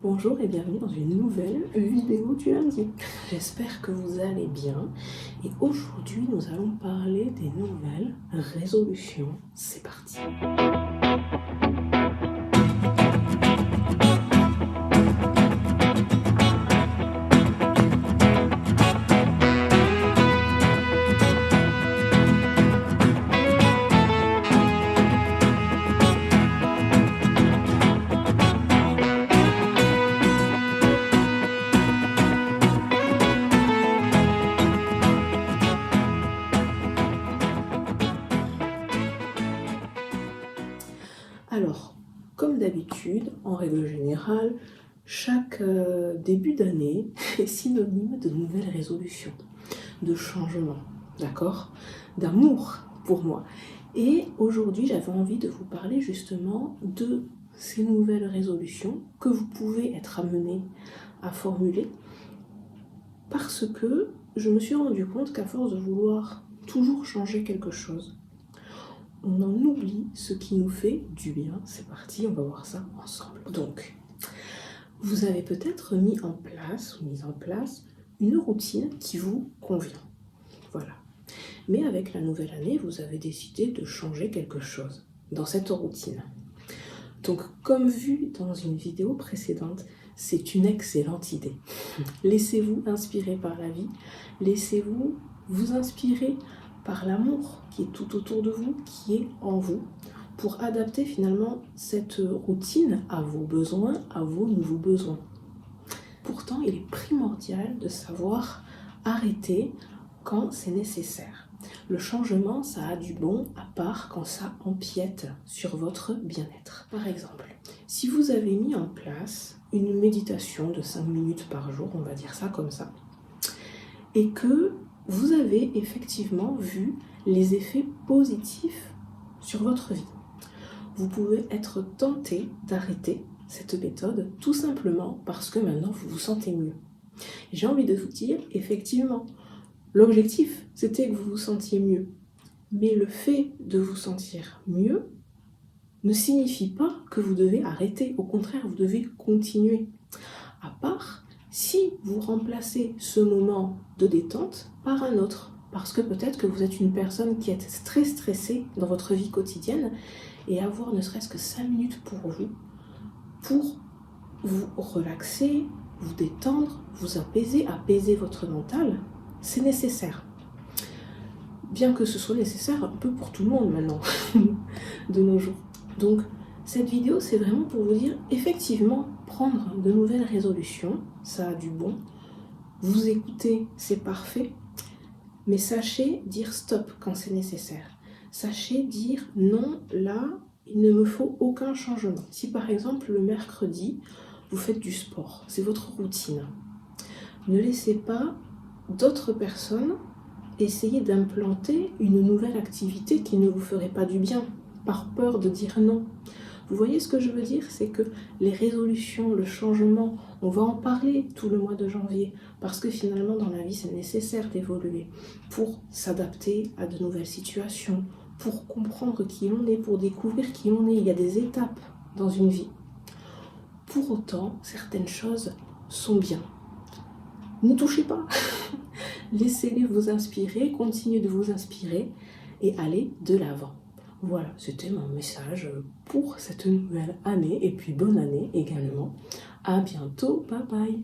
Bonjour et bienvenue dans une nouvelle vidéo du lundi. J'espère que vous allez bien et aujourd'hui nous allons parler des nouvelles résolutions. C'est parti. Alors, comme d'habitude, en règle générale, chaque début d'année est synonyme de nouvelles résolutions, de changements, d'accord? D'amour pour moi. Et aujourd'hui, j'avais envie de vous parler justement de ces nouvelles résolutions que vous pouvez être amené à formuler parce que je me suis rendu compte qu'à force de vouloir toujours changer quelque chose, on en oublie ce qui nous fait du bien. C'est parti, on va voir ça ensemble. Donc, vous avez peut-être mis en place une routine qui vous convient. Voilà. Mais avec la nouvelle année, vous avez décidé de changer quelque chose dans cette routine. Donc, comme vu dans une vidéo précédente, c'est une excellente idée. Laissez-vous inspirer par la vie, laissez-vous vous inspirer par l'amour qui est tout autour de vous, qui est en vous, pour adapter finalement cette routine à vos besoins, à vos nouveaux besoins. Pourtant, il est primordial de savoir arrêter quand c'est nécessaire. Le changement, ça a du bon, à part quand ça empiète sur votre bien-être. Par exemple, si vous avez mis en place une méditation de 5 minutes par jour, on va dire ça comme ça, et que vous avez effectivement vu les effets positifs sur votre vie, vous pouvez être tenté d'arrêter cette méthode tout simplement parce que maintenant vous vous sentez mieux. J'ai envie de vous dire, effectivement, l'objectif c'était que vous vous sentiez mieux. Mais le fait de vous sentir mieux ne signifie pas que vous devez arrêter. Au contraire, vous devez continuer. À part si vous remplacez ce moment de détente par un autre. Parce que peut-être que vous êtes une personne qui est très stressée dans votre vie quotidienne et avoir ne serait-ce que 5 minutes pour vous relaxer, vous détendre, vous apaiser votre mental, c'est nécessaire. Bien que ce soit nécessaire un peu pour tout le monde maintenant, de nos jours. Donc, cette vidéo, c'est vraiment pour vous dire, effectivement, prendre de nouvelles résolutions, ça a du bon. Vous écoutez, c'est parfait. Mais sachez dire stop quand c'est nécessaire. Sachez dire non, là, il ne me faut aucun changement. Si par exemple, le mercredi, vous faites du sport, c'est votre routine. Ne laissez pas d'autres personnes essayer d'implanter une nouvelle activité qui ne vous ferait pas du bien, par peur de dire non. Vous voyez ce que je veux dire? C'est que les résolutions, le changement, on va en parler tout le mois de janvier, parce que finalement dans la vie c'est nécessaire d'évoluer, pour s'adapter à de nouvelles situations, pour comprendre qui on est, pour découvrir qui on est. Il y a des étapes dans une vie. Pour autant, certaines choses sont bien. Ne touchez pas. Laissez-les vous inspirer, continuez de vous inspirer et allez de l'avant. Voilà, c'était mon message pour cette nouvelle année et puis bonne année également. À bientôt, bye bye.